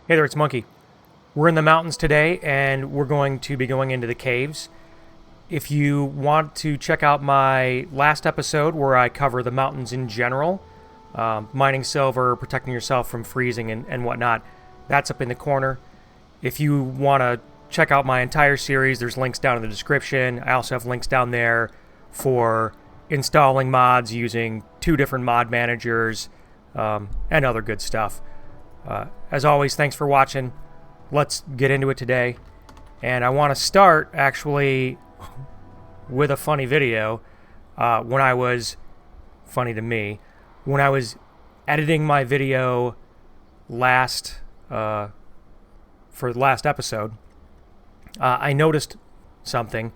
Hey there, it's Monkey. We're in the mountains today, and we're going to be going into the caves. If you want to check out my last episode where I cover the mountains in general, mining silver, protecting yourself from freezing and whatnot, that's up in the corner. If you want to check out my entire series, there's links down in the description. I also have links down there for installing mods using 2 different mod managers and other good stuff. As always, thanks for watching. Let's get into it today. And I want to start, actually, with a funny video. Funny to me, when I was editing my video for the last episode, I noticed something.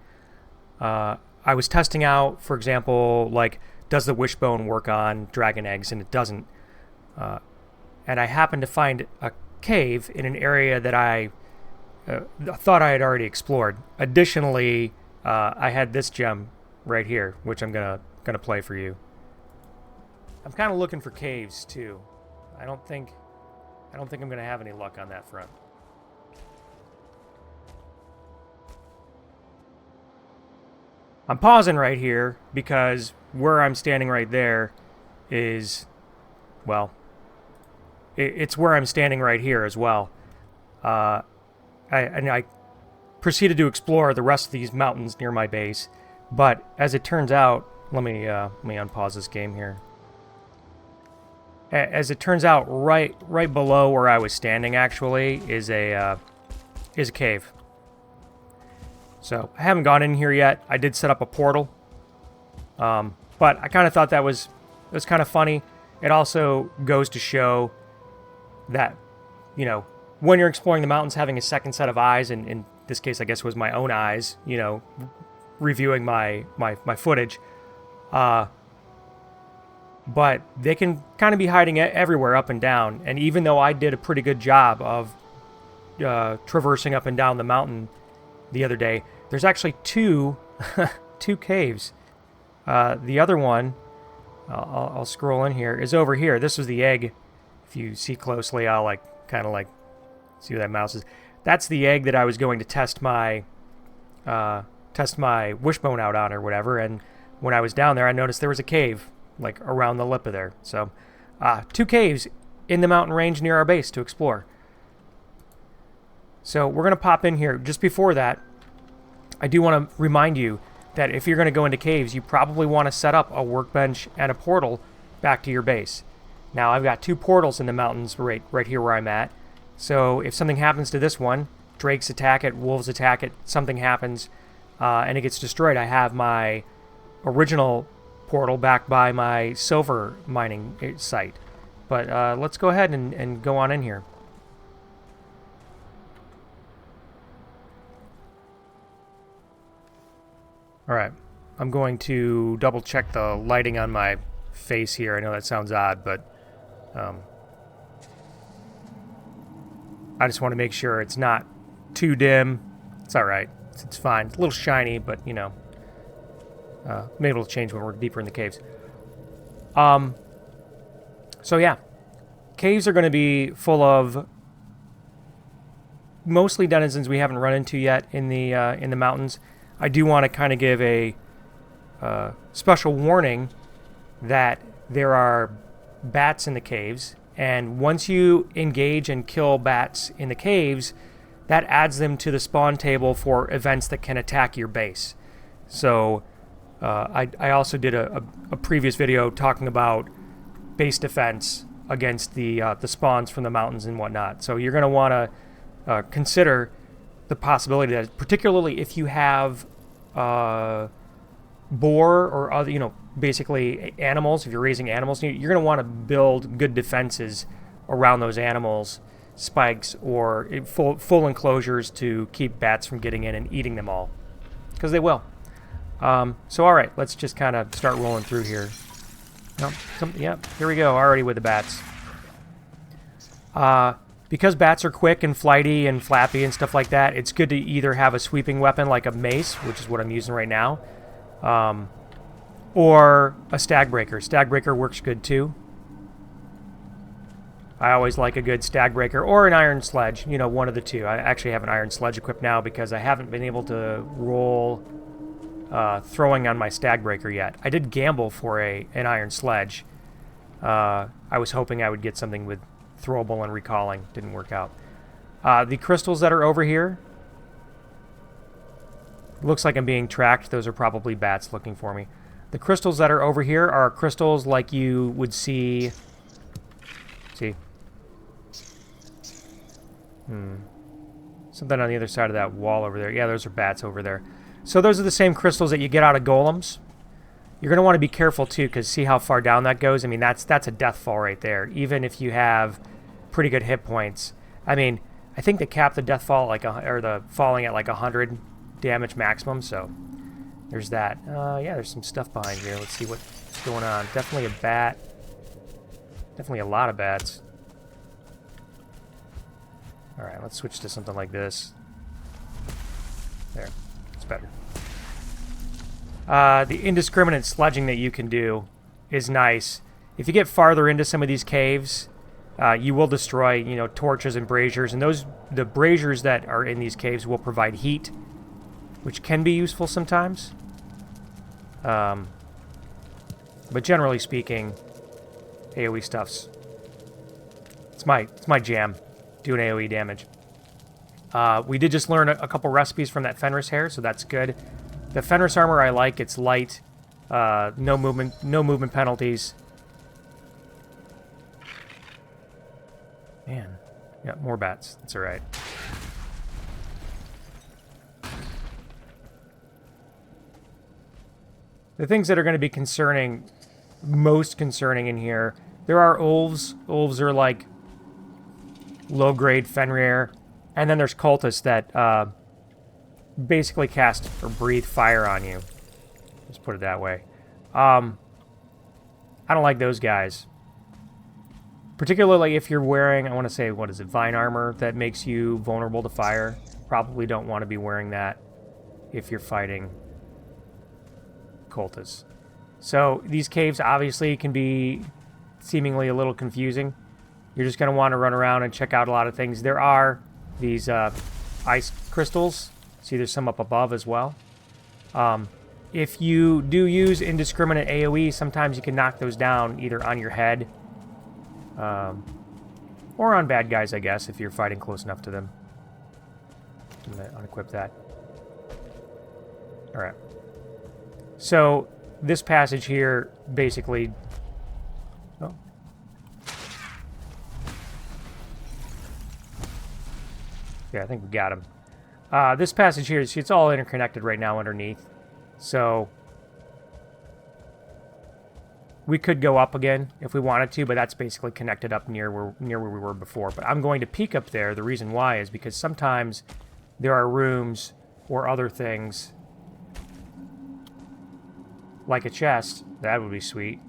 I was testing out, for example, like, does the wishbone work on dragon eggs? And it doesn't. And I happened to find a cave in an area that I thought I had already explored. Additionally, I had this gem right here, which I'm gonna play for you. I'm kind of looking for caves too. I don't think I'm gonna have any luck on that front. I'm pausing right here because where I'm standing right there is, well, it's where I'm standing right here as well. I proceeded to explore the rest of these mountains near my base, but as it turns out, let me unpause this game here. As it turns out, right below where I was standing actually is a cave. So I haven't gone in here yet. I did set up a portal, but I kind of thought that was kind of funny. It also goes to show that, you know, when you're exploring the mountains, having a second set of eyes, and in this case, I guess it was my own eyes, you know, reviewing my footage, but they can kind of be hiding everywhere up and down. And even though I did a pretty good job of traversing up and down the mountain the other day, there's actually two caves. The other one, I'll scroll in here, is over here. This was the egg. If you see closely, I'll kind of see where that mouse is. That's the egg that I was going to test my wishbone out on or whatever. And when I was down there, I noticed there was a cave around the lip of there. So 2 caves in the mountain range near our base to explore. So we're going to pop in here. Just before that, I do want to remind you that if you're going to go into caves, you probably want to set up a workbench and a portal back to your base. Now, I've got 2 portals in the mountains right here where I'm at. So if something happens to this one, drakes attack it, wolves attack it, something happens, and it gets destroyed, I have my original portal back by my silver mining site. But let's go ahead and go on in here. Alright, I'm going to double check the lighting on my face here. I know that sounds odd, but I just want to make sure it's not too dim. It's alright. It's fine. It's a little shiny, but, you know, maybe it'll change when we're deeper in the caves. So yeah, caves are going to be full of mostly denizens we haven't run into yet in the mountains. I do want to kind of give a special warning that there are bats in the caves, and once you engage and kill bats in the caves, that adds them to the spawn table for events that can attack your base. So I also did a previous video talking about base defense against the spawns from the mountains and whatnot. So you're going to want to consider the possibility that, particularly if you have boar or other, you know, basically animals, if you're raising animals, you're going to want to build good defenses around those animals, spikes or full enclosures to keep bats from getting in and eating them all, because they will. So all right, let's just kind of start rolling through here. Yep, here we go, already with the bats. Because bats are quick and flighty and flappy and stuff like that, it's good to either have a sweeping weapon like a mace, which is what I'm using right now, or a stag breaker. Stag breaker works good too. I always like a good stag breaker or an iron sledge, you know, one of the two. I actually have an iron sledge equipped now because I haven't been able to roll throwing on my stag breaker yet. I did gamble for an iron sledge. I was hoping I would get something with throwable and recalling. Didn't work out. The crystals that are over here, looks like I'm being tracked. Those are probably bats looking for me. The crystals that are over here are crystals like you would see. See? Something on the other side of that wall over there. Yeah, those are bats over there. So those are the same crystals that you get out of golems. You're going to want to be careful too, because see how far down that goes? I mean, that's a death fall right there, even if you have pretty good hit points. I mean, I think they cap the death fall or the falling at like 100 damage maximum, so there's that. Yeah, there's some stuff behind here. Let's see what's going on. Definitely a bat. Definitely a lot of bats. Alright, let's switch to something like this. There. It's better. The indiscriminate sledging that you can do is nice. If you get farther into some of these caves, you will destroy, you know, torches and braziers. And the braziers that are in these caves will provide heat, which can be useful sometimes. But generally speaking, AoE stuff's... It's my jam. Doing AoE damage. We did just learn a couple recipes from that Fenris hair, so that's good. The Fenris armor I like. It's light, no movement penalties. Man, yeah, more bats. That's all right. The things that are going to be most concerning in here, there are Ulvs. Ulvs are like low-grade Fenrir, and then there's Cultists that basically cast or breathe fire on you. Let's put it that way. I don't like those guys. Particularly if you're wearing, I want to say, what is it, vine armor that makes you vulnerable to fire. Probably don't want to be wearing that if you're fighting Cultists. So these caves obviously can be seemingly a little confusing. You're just going to want to run around and check out a lot of things. There are these ice crystals. See, there's some up above as well. If you do use indiscriminate AoE, sometimes you can knock those down either on your head or on bad guys, I guess, if you're fighting close enough to them. I'm going to unequip that. Alright. So, this passage here basically... Oh. Yeah, I think we got him. This passage here, see, it's all interconnected right now underneath. So, we could go up again if we wanted to, but that's basically connected up near where we were before. But I'm going to peek up there. The reason why is because sometimes there are rooms or other things, like a chest. That would be sweet.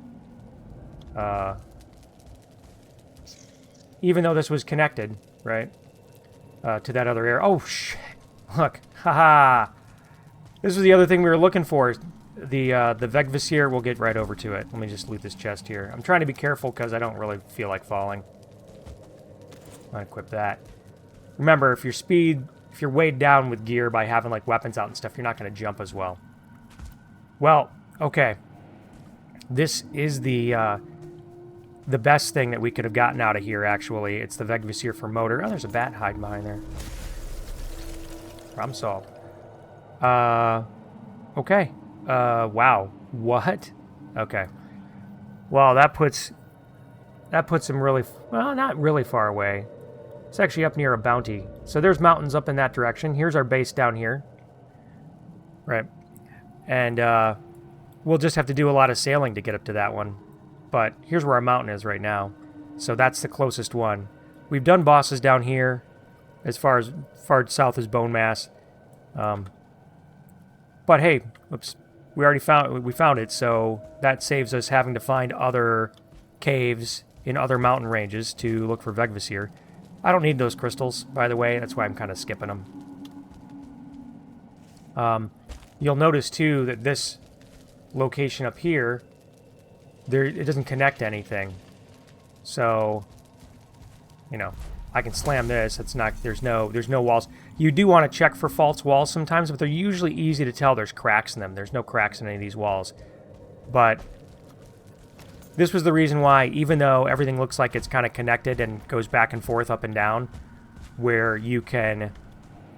Even though this was connected, right, to that other area. Oh, shit. Look. Haha. This was the other thing we were looking for. The vegvisir, we'll get right over to it. Let me just loot this chest here. I'm trying to be careful because I don't really feel like falling. I'll equip that. Remember, if you're weighed down with gear by having like weapons out and stuff, you're not going to jump as well. Well, okay. This is the best thing that we could have gotten out of here, actually. It's the vegvisir for motor. Oh, there's a bat hiding behind there. Problem solved. Okay. Wow. What? Okay. Well, that puts him really... Well, not really far away. It's actually up near a bounty. So there's mountains up in that direction. Here's our base down here. Right. And, we'll just have to do a lot of sailing to get up to that one. But here's where our mountain is right now. So that's the closest one. We've done bosses down here, as far south as Bone Mass. But hey, oops, we found it, so that saves us having to find other caves in other mountain ranges to look for vegvisir. I don't need those crystals, by the way. That's why I'm kind of skipping them. You'll notice too that this location up here, it doesn't connect to anything. So you know, I can slam this. It's not, there's no walls. You do want to check for false walls sometimes, but they're usually easy to tell there's cracks in them. There's no cracks in any of these walls. But this was the reason why, even though everything looks like it's kind of connected and goes back and forth, up and down, where you can...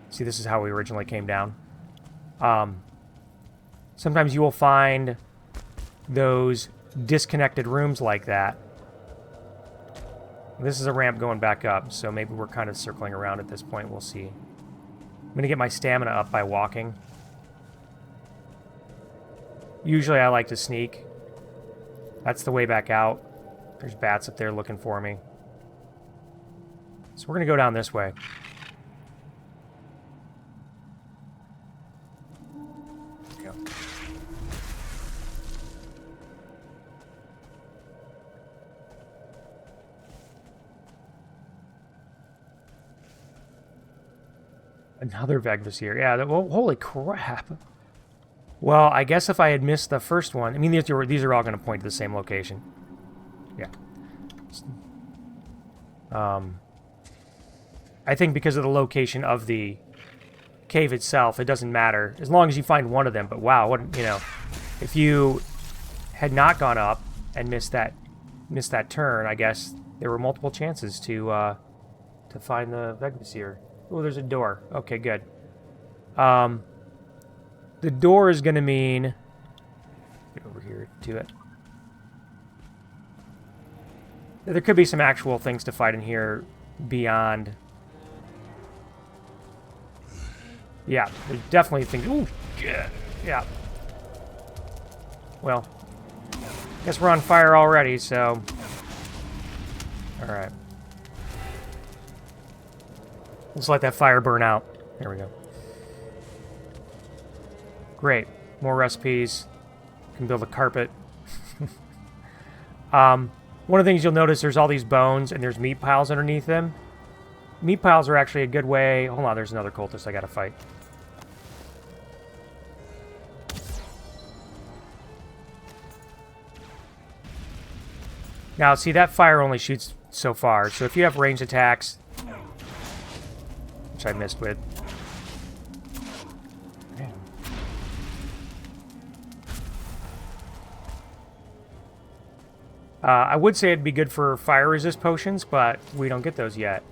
See, this is how we originally came down. Sometimes you will find those disconnected rooms like that. This is a ramp going back up, so maybe we're kind of circling around at this point. We'll see. I'm going to get my stamina up by walking. Usually I like to sneak. That's the way back out. There's bats up there looking for me. So we're going to go down this way. Another vegvisir. Yeah, well, holy crap. Well, I guess if I had missed the first one... I mean, these are all going to point to the same location. Yeah. I think because of the location of the cave itself, it doesn't matter. As long as you find one of them. But wow, what, you know... If you had not gone up and missed that turn, I guess there were multiple chances to find the vegvisir. Oh, there's a door. Okay, good. The door is going to mean... Get over here to it. There could be some actual things to fight in here beyond... Yeah, there's definitely things... Ooh, yeah. Well, guess we're on fire already, so... Alright. Let's let that fire burn out. There we go. Great. More recipes. Can build a carpet. One of the things you'll notice, there's all these bones and there's meat piles underneath them. Meat piles are actually a good way... Hold on, there's another cultist I gotta fight. Now, see, that fire only shoots so far, so if you have ranged attacks... Which I missed with. I would say it'd be good for fire resist potions, but we don't get those yet.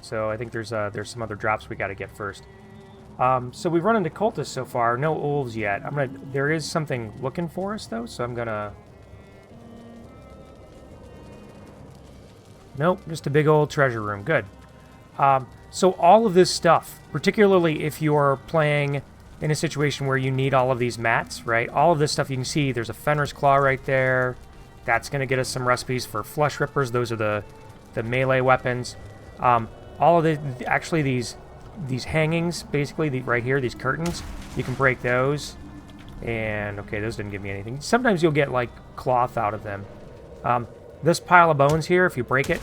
So I think there's some other drops we got to get first. So we've run into cultists so far. No Ulvs yet. There is something looking for us though, so I'm gonna. Nope, just a big old treasure room. Good. So all of this stuff, particularly if you're playing in a situation where you need all of these mats, right? All of this stuff you can see, there's a Fenrir's Claw right there. That's going to get us some recipes for Flesh Rippers. Those are the melee weapons. All of actually these hangings, basically, right here, these curtains, you can break those. And, okay, those didn't give me anything. Sometimes you'll get, like, cloth out of them. This pile of bones here, if you break it,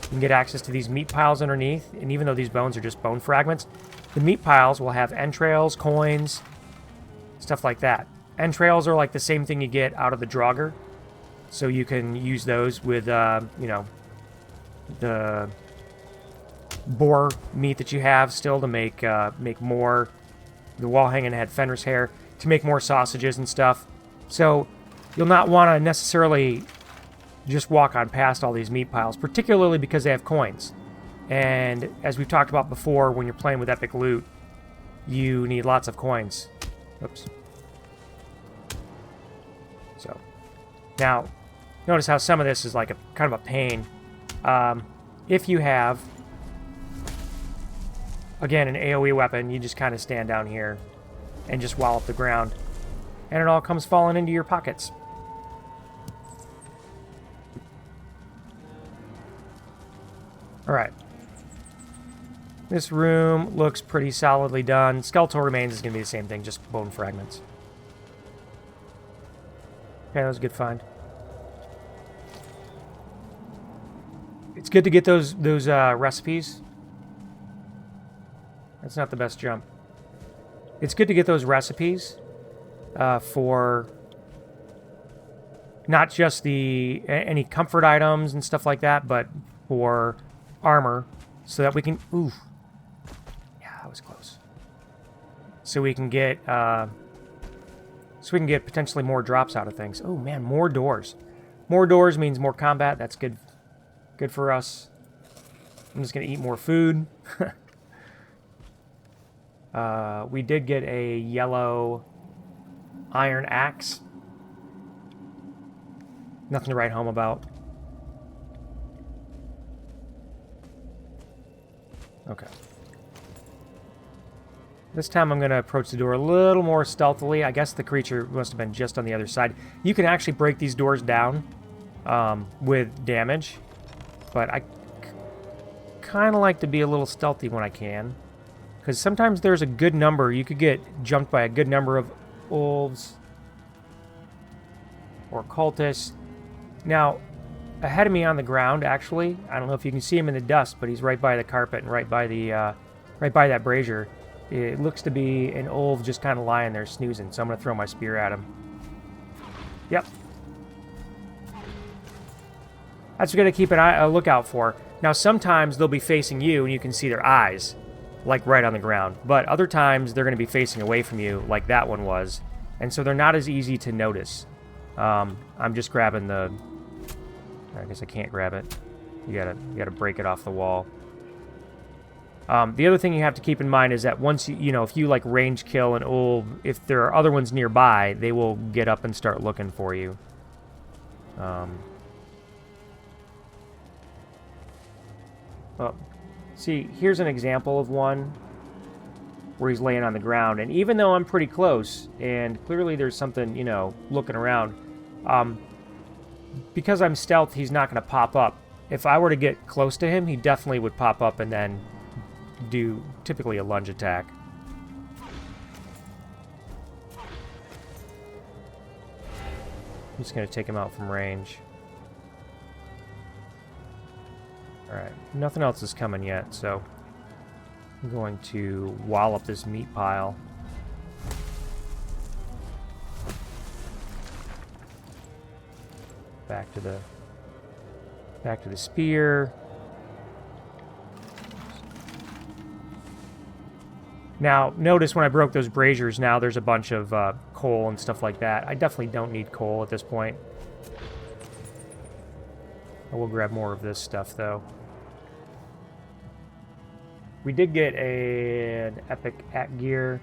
you can get access to these meat piles underneath, and even though these bones are just bone fragments, the meat piles will have entrails, coins, stuff like that. Entrails are like the same thing you get out of the Draugr, so you can use those with, you know, the boar meat that you have still to make more. The wall hanging had Fenrir's hair to make more sausages and stuff. So you'll not want to necessarily just walk on past all these meat piles, particularly because they have coins. And as we've talked about before, when you're playing with epic loot, you need lots of coins. Oops. So, now, notice how some of this is like a kind of a pain. If you have, again, an AoE weapon, you just kind of stand down here and just wallop the ground. And it all comes falling into your pockets. Alright. This room looks pretty solidly done. Skeletal remains is going to be the same thing, just bone fragments. Okay, that was a good find. It's good to get those recipes. That's not the best jump. It's good to get those recipes for any comfort items and stuff like that, but for armor so that we can... Ooh. Yeah, that was close. So we can get... potentially more drops out of things. Oh, man, more doors. More doors means more combat. That's good. Good for us. I'm just going to eat more food. We did get a yellow iron axe. Nothing to write home about. Okay. This time I'm going to approach the door a little more stealthily. I guess the creature must have been just on the other side. You can actually break these doors down with damage, but I kind of like to be a little stealthy when I can, because sometimes there's a good number. You could get jumped by a good number of Ulvs or Cultists. Now, ahead of me on the ground, actually, I don't know if you can see him in the dust, but he's right by the carpet and right by the right by that brazier. It looks to be an Ulv just kind of lying there snoozing, so I'm going to throw my spear at him. Yep. That's what you're going to keep a lookout for. Now, sometimes they'll be facing you, and you can see their eyes, like right on the ground. But other times, they're going to be facing away from you, like that one was. And so they're not as easy to notice. I'm just grabbing the... I guess I can't grab it. You gotta break it off the wall. The other thing you have to keep in mind is that once you know, if you like range kill an Ulv, if there are other ones nearby, they will get up and start looking for you. Well, see, here's an example of one where he's laying on the ground, and even though I'm pretty close, and clearly there's something, you know, looking around, because I'm stealth, he's not going to pop up. If I were to get close to him, he definitely would pop up and then do typically a lunge attack. I'm just going to take him out from range. Alright, nothing else is coming yet, so I'm going to wallop this meat pile. Back to the spear. Now, notice when I broke those braziers, now there's a bunch of coal and stuff like that. I definitely don't need coal at this point. I will grab more of this stuff, though. We did get an epic at gear.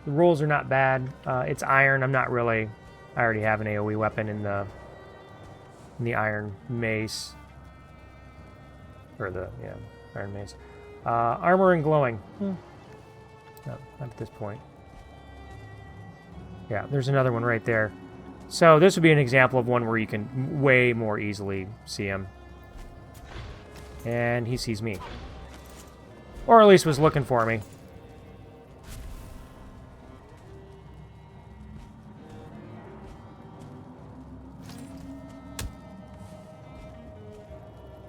The rolls are not bad. It's iron. I'm not really... I already have an AoE weapon in the iron mace. Or the, yeah, iron mace. Armor and glowing. No, not at this point. Yeah, there's another one right there. So this would be an example of one where you can way more easily see him. And he sees me. Or at least was looking for me.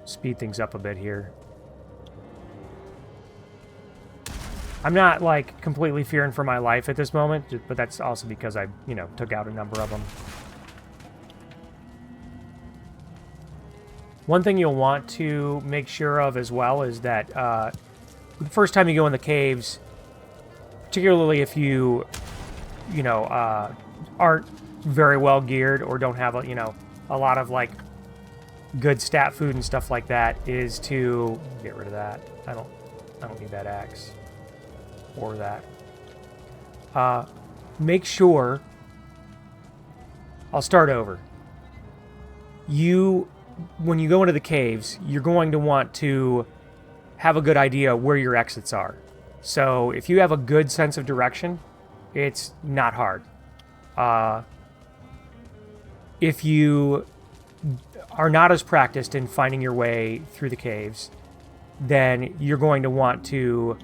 Speed things up a bit here. I'm not, like, completely fearing for my life at this moment, but that's also because I, you know, took out a number of them. One thing you'll want to make sure of as well is that the first time you go in the caves, particularly if you know, aren't very well geared or don't have, you know, a lot of, like, good stat food and stuff like that, is to get rid of that. I don't need that axe. Or that. Make sure... I'll start over. When you go into the caves, you're going to want to have a good idea where your exits are. So if you have a good sense of direction, it's not hard. If you are not as practiced in finding your way through the caves, then you're going to want to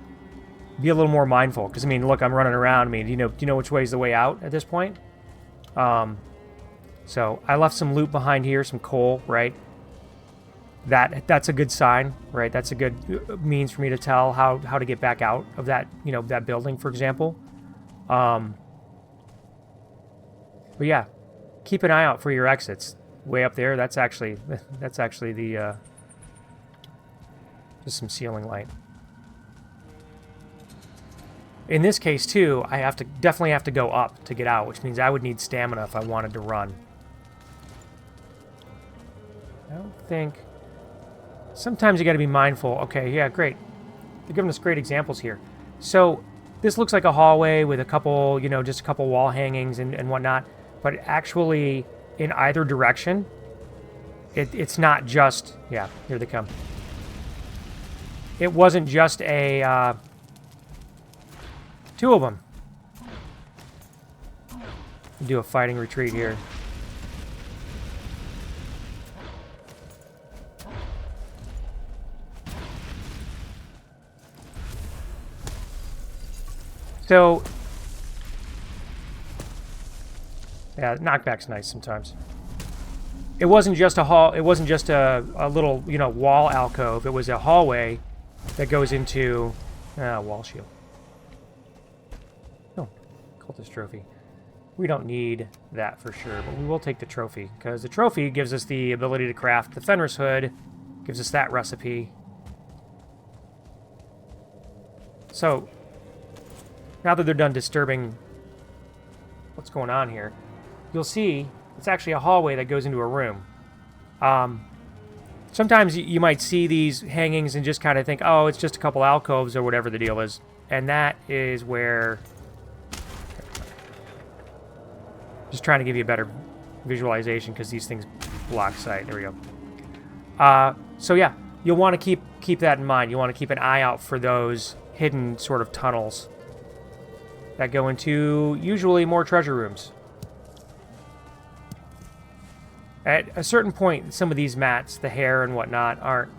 be a little more mindful. Because, I mean, look, I'm running around. I mean, do you know which way is the way out at this point? So I left some loot behind here, some coal, right? That's a good sign, right? That's a good means for me to tell how to get back out of that, you know, that building, for example. But yeah, keep an eye out for your exits. way up there, that's actually the just some ceiling light. In this case too, I definitely have to go up to get out, which means I would need stamina if I wanted to run. I don't think. Sometimes you got to be mindful. Okay, yeah, great. They're giving us great examples here. So this looks like a hallway with a couple, you know, just a couple wall hangings and whatnot. But actually, in either direction, it's not just... Yeah, here they come. It wasn't just a... two of them. Do a fighting retreat here. So, yeah, knockback's nice sometimes. It wasn't just a hall. It wasn't just a little, you know, wall alcove. It was a hallway that goes into wall shield. Oh, cultist trophy. We don't need that for sure, but we will take the trophy because the trophy gives us the ability to craft the Fenris hood. Gives us that recipe. So. Now that they're done disturbing what's going on here, you'll see it's actually a hallway that goes into a room. Sometimes you might see these hangings and just kind of think, oh, it's just a couple alcoves or whatever the deal is. And that is where... Just trying to give you a better visualization because these things block sight. There we go. So yeah, you'll want to keep that in mind. You want to keep an eye out for those hidden sort of tunnels that go into usually more treasure rooms. At a certain point, some of these mats, the hair and whatnot, aren't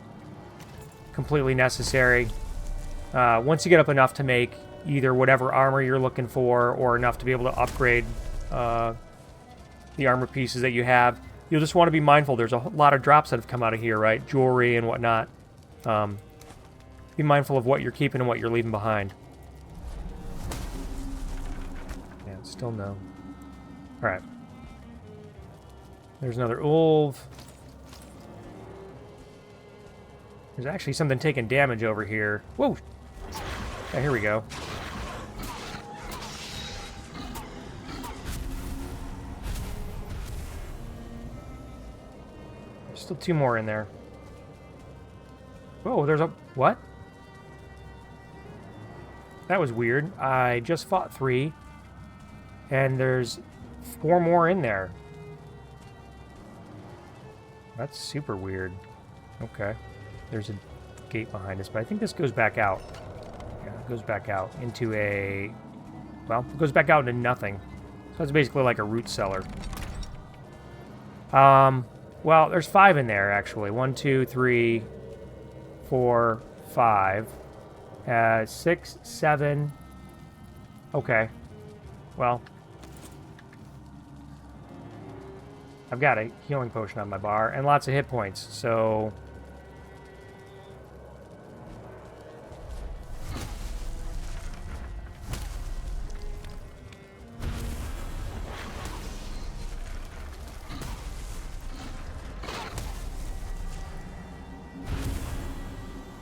completely necessary. Once you get up enough to make either whatever armor you're looking for or enough to be able to upgrade the armor pieces that you have, you'll just want to be mindful. There's a lot of drops that have come out of here, right? Jewelry and whatnot. Be mindful of what you're keeping and what you're leaving behind. Still no. Alright. There's another Ulv. There's actually something taking damage over here. Whoa! Yeah, here we go. There's still two more in there. Whoa, there's a... What? That was weird. I just fought 3. And there's 4 more in there. That's super weird. Okay. There's a gate behind us, but I think this goes back out. Yeah, it goes back out into a... Well, it goes back out into nothing. So it's basically like a root cellar. Well, there's 5 in there, actually. 1, 2, 3, 4, 5. 6, 7... Okay. Well... I've got a healing potion on my bar and lots of hit points, so...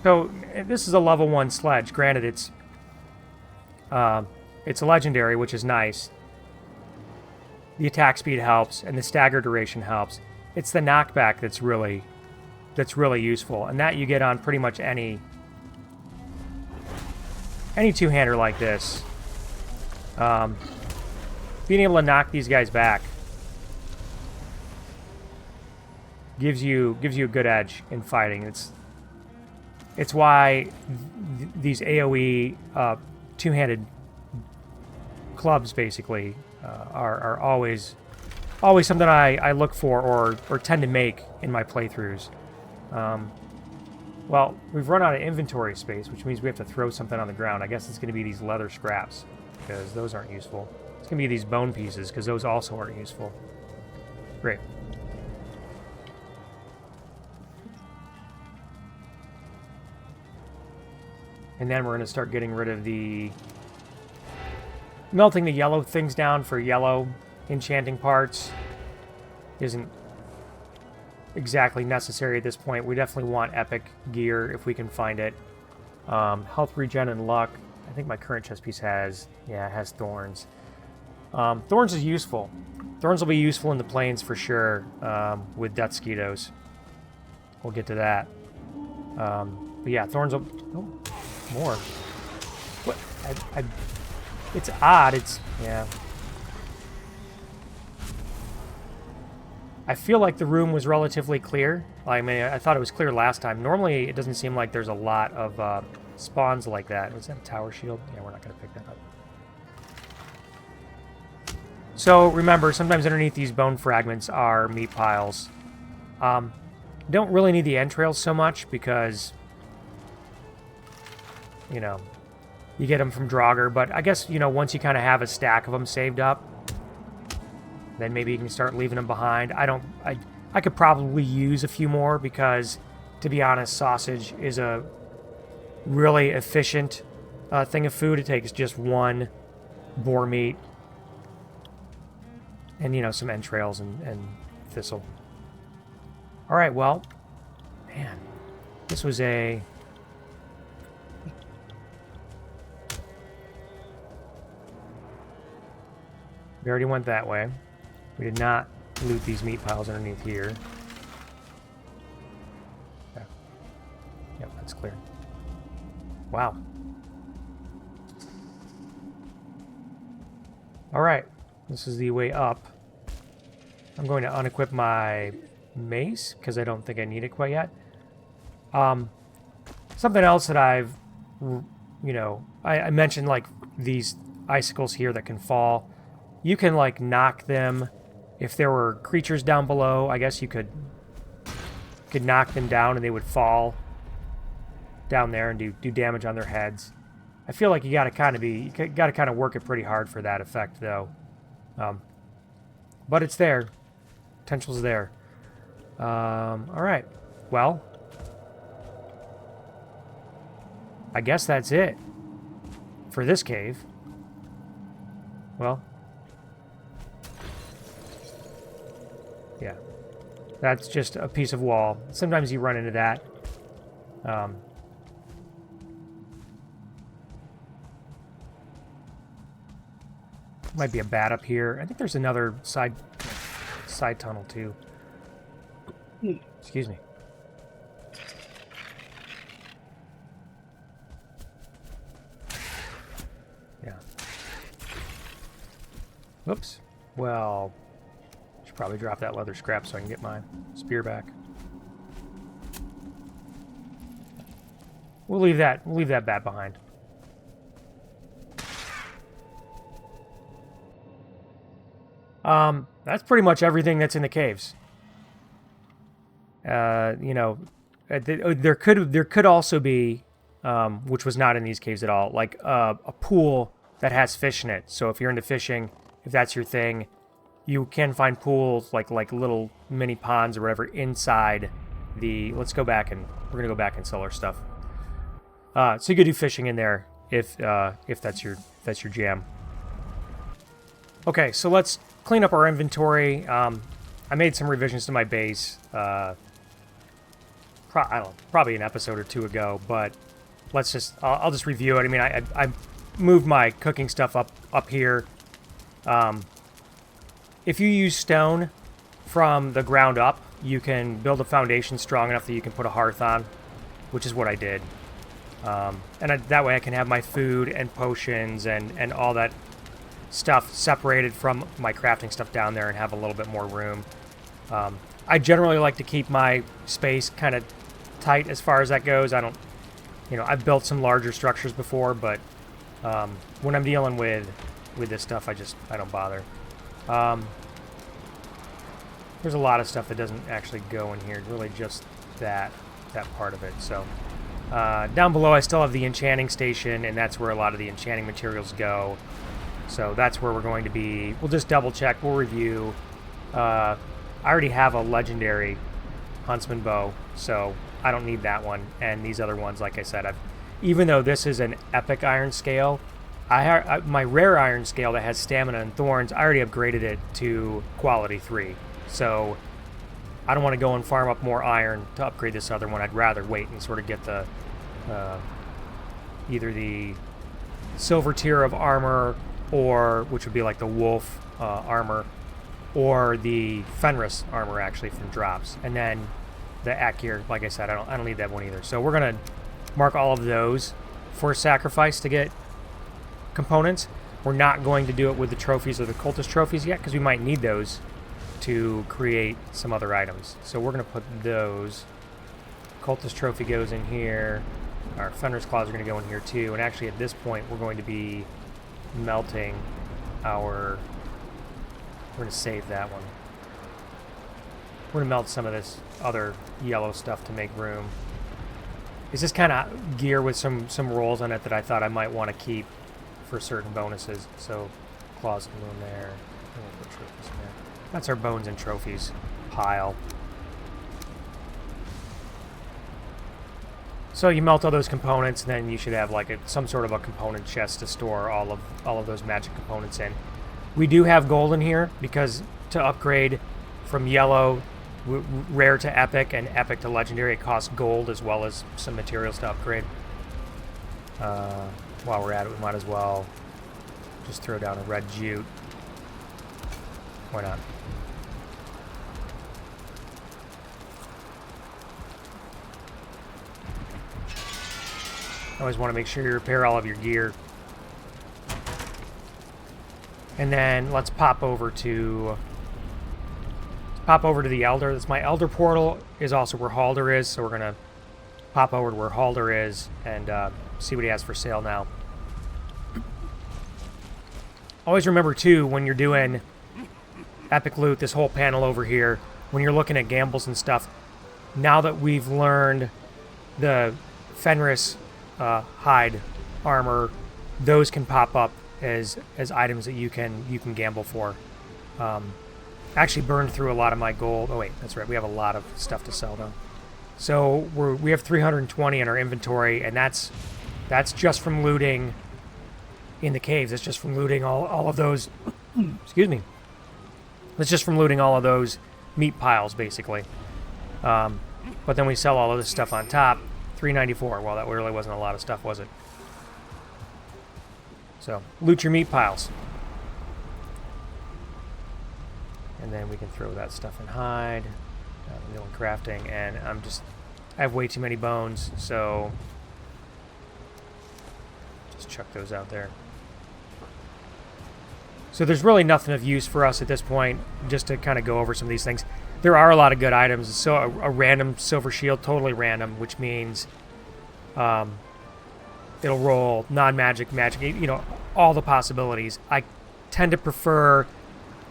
So, this is a level 1 sledge. Granted, it's a legendary, which is nice. The attack speed helps, and the stagger duration helps. It's the knockback that's really useful, and that you get on pretty much any two-hander like this. Being able to knock these guys back gives you a good edge in fighting. It's why these AoE two-handed clubs basically are always something I look for or tend to make in my playthroughs. Well, we've run out of inventory space, which means we have to throw something on the ground. I guess it's going to be these leather scraps, because those aren't useful. It's going to be these bone pieces, because those also aren't useful. Great. And then we're going to start getting rid of the... Melting the yellow things down for yellow enchanting parts isn't exactly necessary at this point. We definitely want epic gear if we can find it. Health regen and luck. I think my current chest piece has, yeah, it has thorns. Thorns is useful. Thorns will be useful in the plains for sure, with death skeetos. We'll get to that. But yeah, thorns will... Oh, more. What? It's odd. It's... Yeah. I feel like the room was relatively clear. I mean, I thought it was clear last time. Normally, it doesn't seem like there's a lot of spawns like that. Was that a tower shield? Yeah, we're not going to pick that up. So, remember, sometimes underneath these bone fragments are meat piles. Don't really need the entrails so much because, you know, you get them from Draugr. But I guess, you know, once you kind of have a stack of them saved up, then maybe you can start leaving them behind. I could probably use a few more because, to be honest, sausage is a really efficient thing of food. It takes just one boar meat and, you know, some entrails and thistle. All right, well, man, this was a... We already went that way. We did not loot these meat piles underneath here. Okay. Yep, that's clear. Wow. Alright, this is the way up. I'm going to unequip my mace, because I don't think I need it quite yet. Something else that I've, you know, I mentioned, like, these icicles here that can fall. You can, like, knock them. If there were creatures down below, I guess you could knock them down and they would fall down there and do damage on their heads. I feel like you gotta kind of work it pretty hard for that effect, though. But it's there. Potential's there. All right. Well, I guess that's it for this cave. Well. Yeah, that's just a piece of wall. Sometimes you run into that. Might be a bat up here. I think there's another side tunnel too. Excuse me. Yeah. Whoops. Well... Probably drop that leather scrap so I can get my spear back. We'll leave that bat behind. That's pretty much everything that's in the caves. You know, there could also be, which was not in these caves at all, like a pool that has fish in it. So if you're into fishing, if that's your thing, you can find pools, like little mini ponds or whatever, inside the... Let's go back and... We're going to go back and sell our stuff. So you could do fishing in there if that's your jam. Okay, so let's clean up our inventory. I made some revisions to my base. I don't know, probably an episode or two ago, but let's just... I'll just review it. I mean, I moved my cooking stuff up here. If you use stone from the ground up, you can build a foundation strong enough that you can put a hearth on, which is what I did. That way I can have my food and potions and all that stuff separated from my crafting stuff down there and have a little bit more room. I generally like to keep my space kind of tight as far as that goes. I don't, you know, I've built some larger structures before, but when I'm dealing with this stuff, I don't bother. There's a lot of stuff that doesn't actually go in here, really just that part of it. So down below I still have the enchanting station, and that's where a lot of the enchanting materials go. So that's where we're going to be. We'll just double check, we'll review. I already have a legendary huntsman bow, so I don't need that one. And these other ones, like I said, even though this is an epic iron scale, my rare iron scale that has stamina and thorns, I already upgraded it to quality 3. So I don't want to go and farm up more iron to upgrade this other one. I'd rather wait and sort of get the either the silver tier of armor, or which would be like the wolf armor, or the Fenris armor actually from drops, and then the Akir. Like I said, I don't need that one either. So we're gonna mark all of those for sacrifice to get components. We're not going to do it with the trophies or the cultist trophies yet, because we might need those to create some other items. So we're going to put those. Cultist trophy goes in here. Our Fenris claws are going to go in here too. And actually at this point we're going to be melting our... We're going to save that one. We're going to melt some of this other yellow stuff to make room. It's just kind of gear with some rolls on it that I thought I might want to keep for certain bonuses. So claws can go in there. We'll put trophies in there. That's our bones and trophies pile. So you melt all those components, and then you should have like some sort of a component chest to store all of those magic components in. We do have gold in here because to upgrade from yellow, rare to epic, and epic to legendary, it costs gold as well as some materials to upgrade. While we're at it, we might as well just throw down a red jute. Why not? Always want to make sure you repair all of your gear. And then let's pop over to the Elder. That's my Elder portal, is also where Haldor is, so we're gonna pop over to where Haldor is and see what he has for sale now. Always remember too, when you're doing epic loot, this whole panel over here, when you're looking at gambles and stuff, now that we've learned the Fenris hide armor, those can pop up as items that you can gamble for. Actually burned through a lot of my gold. Oh wait, that's right, we have a lot of stuff to sell though. So we have 320 in our inventory, and that's just from looting in the caves. That's just from looting all of those excuse me. That's just from looting all of those meat piles basically. But then we sell all of this stuff on top. 394. Well, that really wasn't a lot of stuff, was it? So, loot your meat piles. And then we can throw that stuff in hide. I'm doing crafting, and I have way too many bones, so just chuck those out there. So there's really nothing of use for us at this point, just to kind of go over some of these things. There are a lot of good items. So a random silver shield, totally random, which means it'll roll non-magic, magic, you know, all the possibilities. I tend to prefer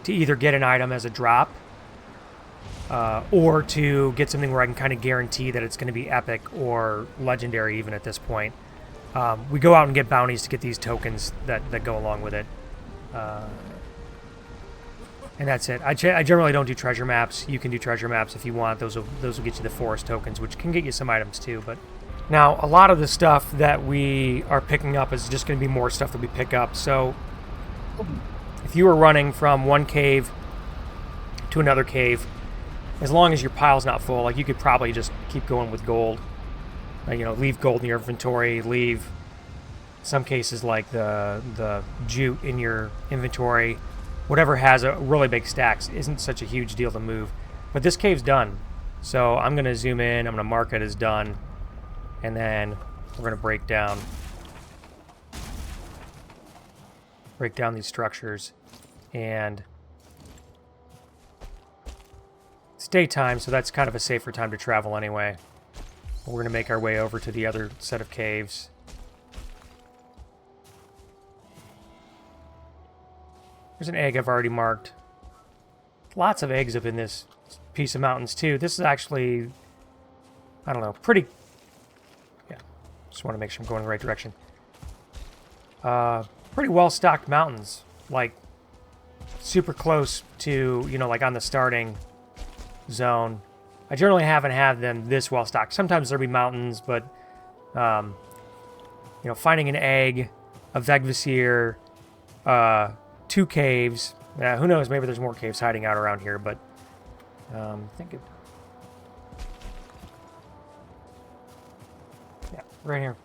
to either get an item as a drop or to get something where I can kind of guarantee that it's going to be epic or legendary even at this point. We go out and get bounties to get these tokens that go along with it. And that's it. I generally don't do treasure maps. You can do treasure maps if you want. Those will get you the forest tokens, which can get you some items too. But now a lot of the stuff that we are picking up is just going to be more stuff that we pick up. So if you were running from one cave to another cave, as long as your pile's not full, like you could probably just keep going with gold. You know, leave gold in your inventory. Leave some cases like the jute in your inventory. Whatever has a really big stacks isn't such a huge deal to move. But this cave's done. So I'm going to zoom in. I'm going to mark it as done. And then we're going to break down these structures. And it's daytime, so that's kind of a safer time to travel anyway. We're going to make our way over to the other set of caves. There's an egg I've already marked. Lots of eggs up in this piece of mountains, too. This is actually, I don't know, pretty... Yeah, just want to make sure I'm going in the right direction. Pretty well-stocked mountains. Like, super close to, you know, like on the starting zone. I generally haven't had them this well-stocked. Sometimes there'll be mountains, but, you know, finding an egg, a vegvisir, 2 caves. Who knows? Maybe there's more caves hiding out around here, but I think Yeah, right here.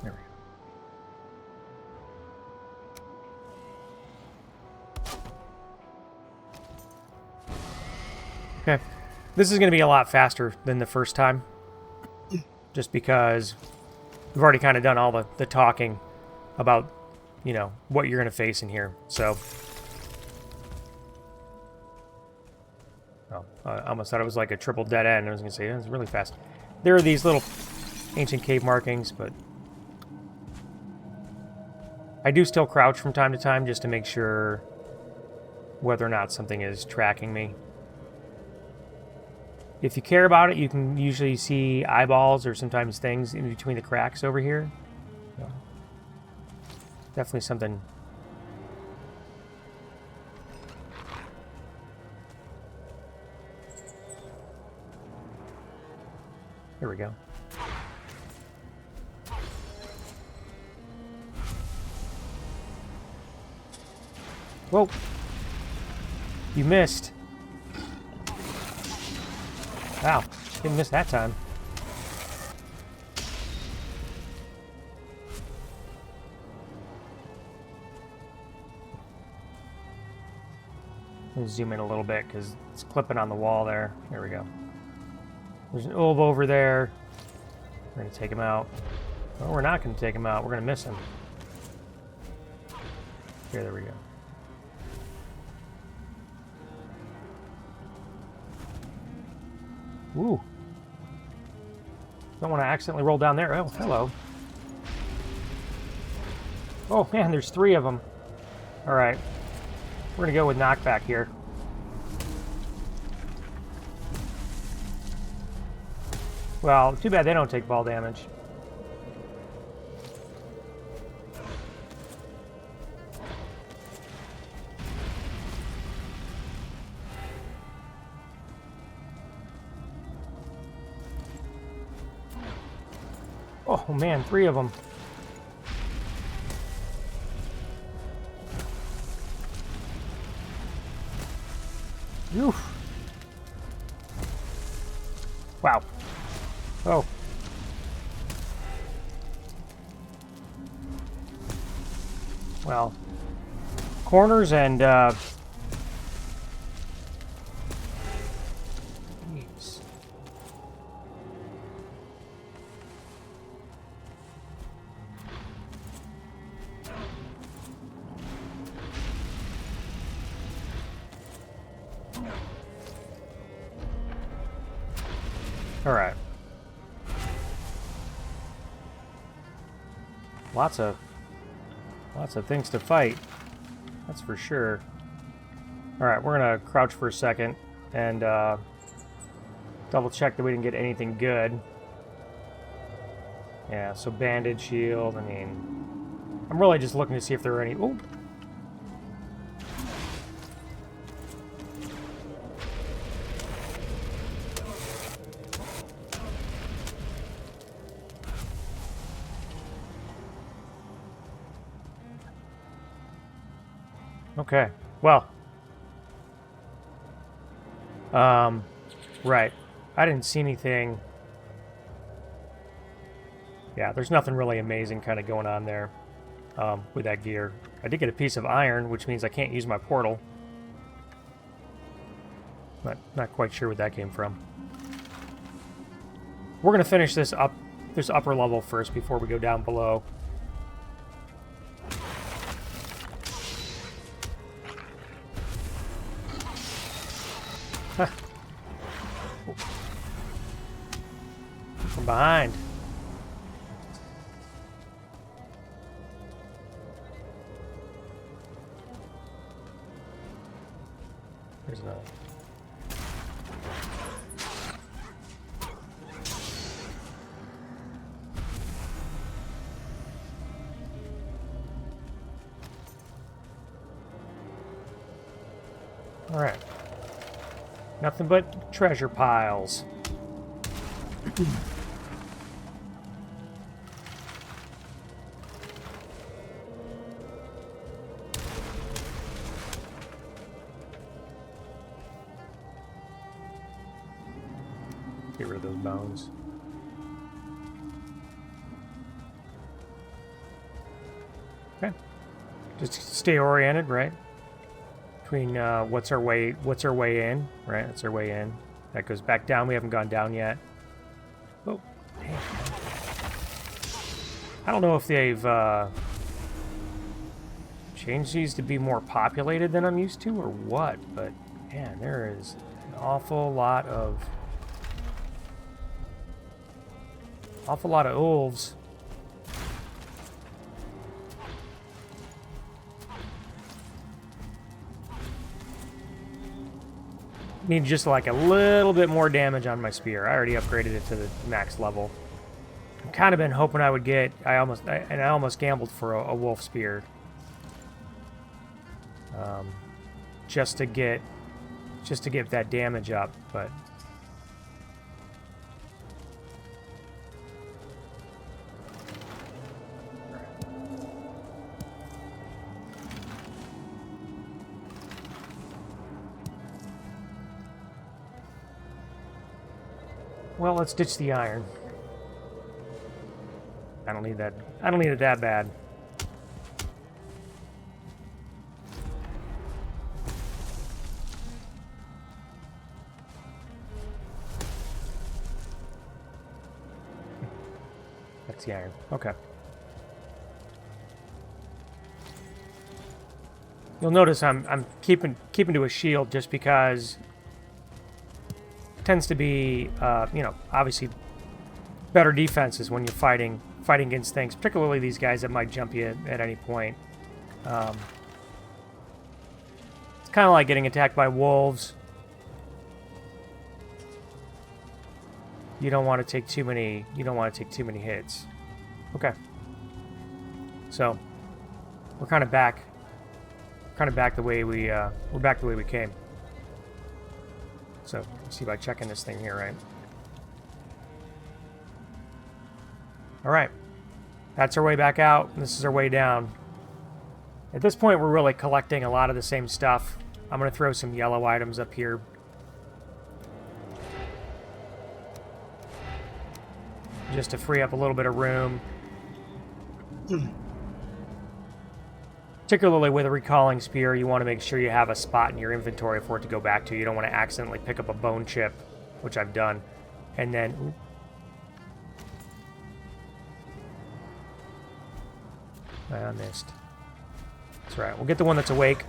There we go. Okay. This is going to be a lot faster than the first time. Just because we've already kind of done all the talking about, you know, what you're going to face in here. So... Oh, I almost thought it was like a triple dead end. I was going to say, it's really fast. There are these little ancient cave markings, but... I do still crouch from time to time just to make sure whether or not something is tracking me. If you care about it, you can usually see eyeballs or sometimes things in between the cracks over here. So, definitely something... Here we go. Whoa! You missed. Wow, didn't miss that time. Let me zoom in a little bit because it's clipping on the wall there. There we go. There's an Ulv over there. We're going to take him out. No, we're not going to take him out. We're going to miss him. Here, there we go. Woo. Don't want to accidentally roll down there. Oh, hello. Oh, man, there's 3 of them. All right. We're going to go with knockback here. Well, too bad they don't take ball damage. Oh man, 3 of them. Oof. Wow. Oh. Well, corners and jeez. All right. Lots of things to fight. That's for sure. All right, we're gonna crouch for a second and double check that we didn't get anything good. Yeah, so bandage, shield. I mean, I'm really just looking to see if there are any. Oh. Okay, well, right, I didn't see anything. Yeah, there's nothing really amazing kind of going on there with that gear. I did get a piece of iron, which means I can't use my portal. But not quite sure where that came from. We're gonna finish this upper level first before we go down below. From behind. There's another. All right. Nothing but treasure piles. rid of those bones. Okay. Just stay oriented, right? Between what's our way in, right? That's our way in. That goes back down. We haven't gone down yet. Oh, damn. I don't know if they've changed these to be more populated than I'm used to or what, but man, there is an awful lot of Ulvs. Need just like a little bit more damage on my spear. I already upgraded it to the max level. I've kind of been hoping I would get. I almost gambled for a wolf spear, just to get that damage up, but. Well, let's ditch the iron. I don't need that. I don't need it that bad. That's the iron. Okay. You'll notice I'm keeping to a shield just because tends to be, you know, obviously better defenses when you're fighting against things, particularly these guys that might jump you at any point. It's kind of like getting attacked by wolves. You don't want to take too many. You don't want to take too many hits. Okay. So we're kind of back. The way we're back the way we came. So, let's see by checking this thing here, right? Alright. That's our way back out, and this is our way down. At this point, we're really collecting a lot of the same stuff. I'm going to throw some yellow items up here. Just to free up a little bit of room. Particularly with a recalling spear, you want to make sure you have a spot in your inventory for it to go back to. You don't want to accidentally pick up a bone chip, which I've done, and then... Ooh. I missed. That's right. We'll get the one that's awake.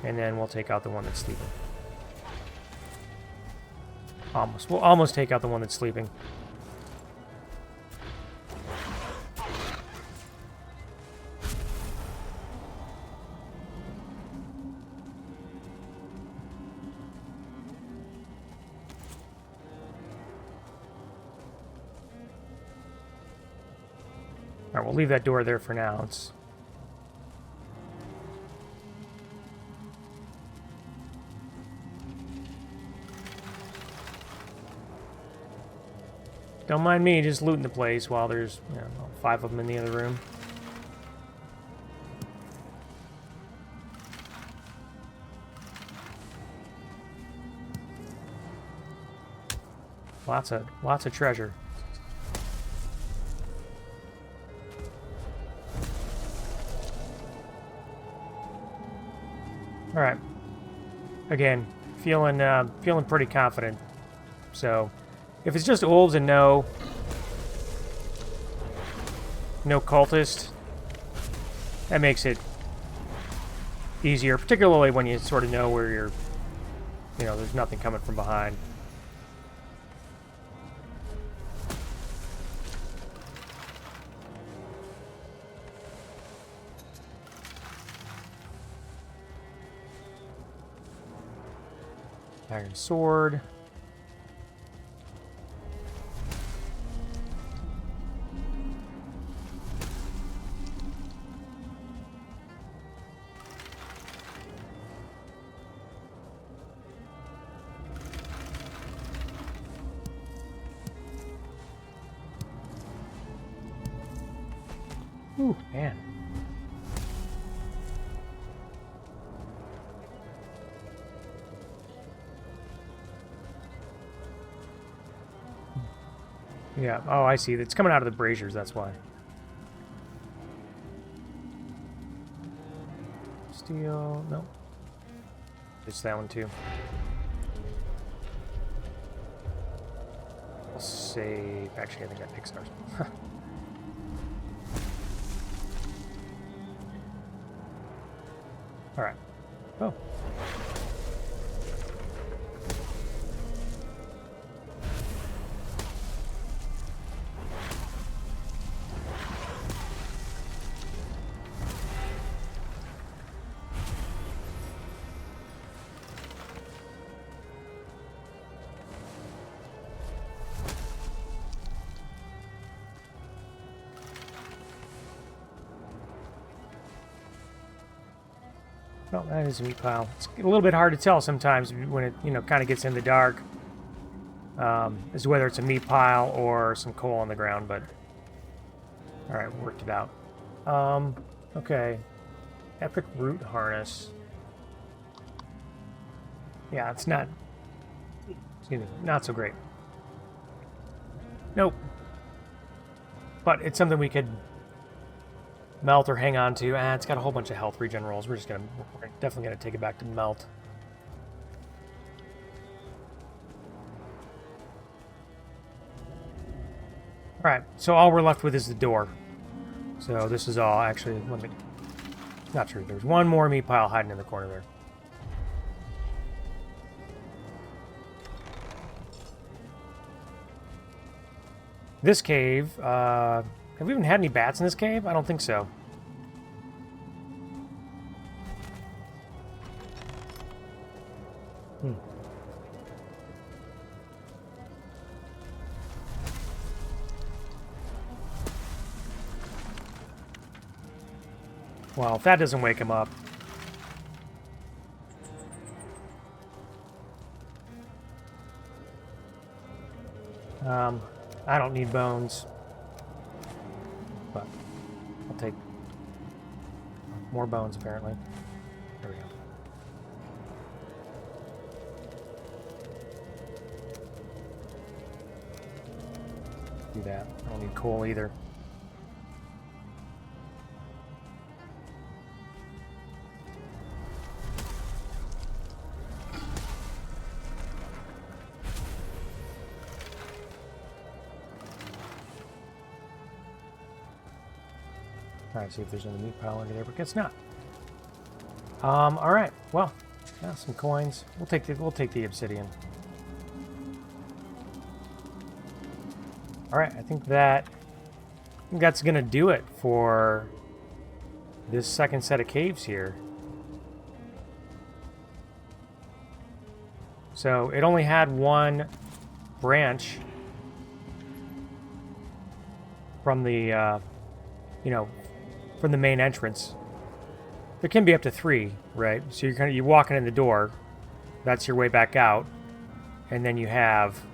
And then we'll take out the one that's sleeping. Almost. We'll almost take out the one that's sleeping. Alright, we'll leave that door there for now. It's... Don't mind me just looting the place while there's, you know, 5 of them in the other room. Lots of treasure. All right. Again, feeling pretty confident. So, if it's just Ulvs and no cultist, that makes it easier, particularly when you sort of know where you're, you know, there's nothing coming from behind. Iron sword. Ooh, man. Yeah. Oh, I see. It's coming out of the braziers, that's why. Steel. No. It's that one too. I'll save. Actually, I think that picks ours. Alright. Oh. Well, that is a meat pile. It's a little bit hard to tell sometimes when it, kind of gets in the dark as to whether it's a meat pile or some coal on the ground, but alright, worked it out. Okay. Epic root harness. Yeah, it's not, excuse me, not so great. Nope. But it's something we could melt or hang on to. It's got a whole bunch of health regen rolls. We're definitely gonna take it back to melt. Alright, so all we're left with is the door. So this is all actually, not true, there's one more meat pile hiding in the corner there. This cave, have we even had any bats in this cave? I don't think so. Well, if that doesn't wake him up. I don't need bones. But I'll take more bones, apparently. There we go. Do that. I don't need coal either. Alright, see if there's any meat pile under there, but guess not. Alright, well, yeah, some coins. We'll take the obsidian. Alright, I think that's gonna do it for this second set of caves here. So it only had one branch from the from the main entrance. There can be up to 3, right? So you're walking in the door, that's your way back out, and then you have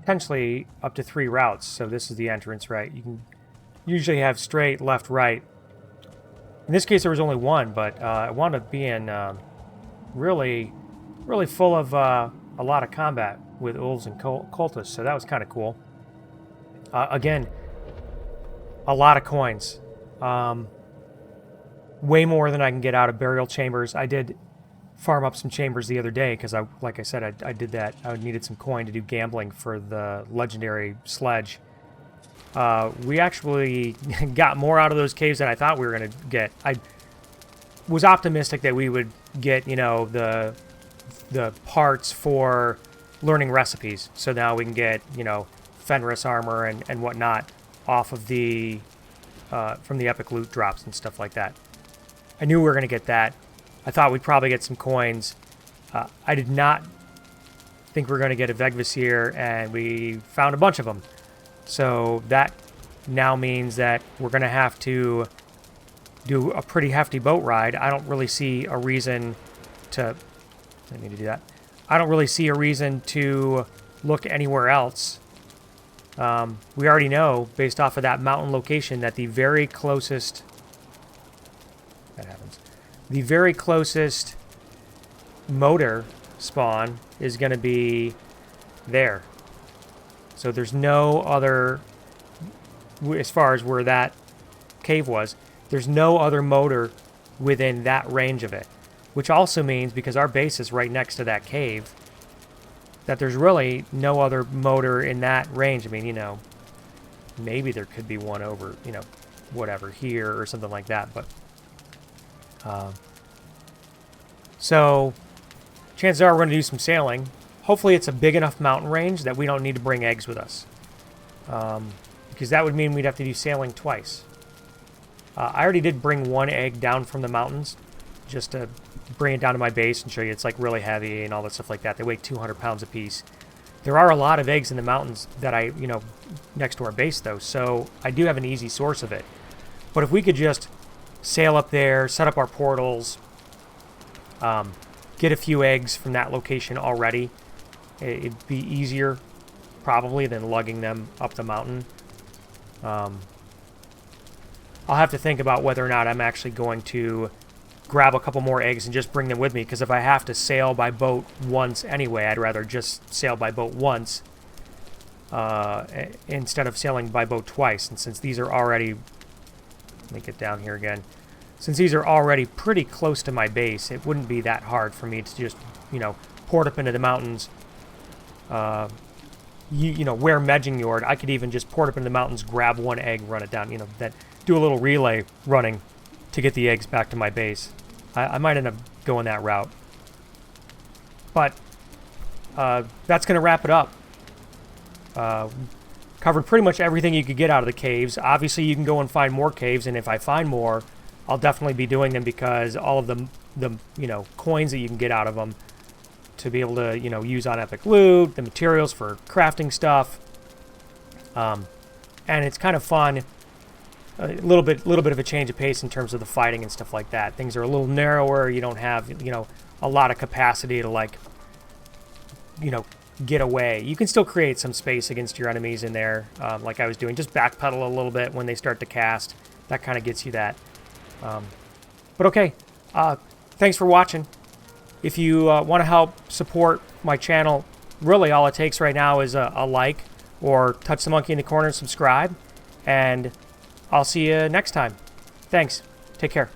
potentially up to 3 routes. So this is the entrance, right? You can usually have straight, left, right. In this case, there was only one, but it wound up being really full of a lot of combat with Ulvs and Cultists, so that was kind of cool. Again, a lot of coins. Way more than I can get out of burial chambers. I did farm up some chambers the other day because, like I said, I did that. I needed some coin to do gambling for the legendary sledge. We actually got more out of those caves than I thought we were going to get. I was optimistic that we would get, the parts for learning recipes. So now we can get, Fenris armor and whatnot off of the from the epic loot drops and stuff like that. I knew we were going to get that. I thought we'd probably get some coins. I did not think we were going to get a vegvisir, and we found a bunch of them. So that now means that we're going to have to do a pretty hefty boat ride. I don't really see a reason to... I need to do that. I don't really see a reason to look anywhere else. We already know, based off of that mountain location, that the very closest... That happens. The very closest motor spawn is going to be there. So there's no other, as far as where that cave was, there's no other motor within that range of it. Which also means, because our base is right next to that cave, that there's really no other motor in that range. I mean, you know, maybe there could be one over, you know, whatever, here or something like that, but so chances are we're going to do some sailing. Hopefully it's a big enough mountain range that we don't need to bring eggs with us, because that would mean we'd have to do sailing twice. I already did bring one egg down from the mountains just to bring it down to my base and show you it's like really heavy and all that stuff like that. They weigh 200 pounds a piece. There are a lot of eggs in the mountains that you know, next to our base though, so I do have an easy source of it. But if we could just sail up there, set up our portals, get a few eggs from that location already, it'd be easier probably than lugging them up the mountain. I'll have to think about whether or not I'm actually going to grab a couple more eggs and just bring them with me, because if I have to sail by boat once anyway, I'd rather just sail by boat once instead of sailing by boat twice. And since these are already, let me get down here again, since these are already pretty close to my base, it wouldn't be that hard for me to just, you know, port up into the mountains. You know, where Medjingord, I could even just port up into the mountains, grab one egg, run it down, you know, that do a little relay running to get the eggs back to my base. I might end up going that route. But that's going to wrap it up. Covered pretty much everything you could get out of the caves. Obviously, you can go and find more caves, and if I find more, I'll definitely be doing them, because all of the you know, coins that you can get out of them to be able to, you know, use on epic loot, the materials for crafting stuff, and it's kind of fun. A little bit of a change of pace in terms of the fighting and stuff like that. Things are a little narrower. You don't have, you know, a lot of capacity to, like, you know, get away. You can still create some space against your enemies in there, like I was doing. Just backpedal a little bit when they start to cast. That kind of gets you that. But okay, thanks for watching. If you want to help support my channel, really all it takes right now is a like, or touch the monkey in the corner and subscribe. And I'll see you next time. Thanks. Take care.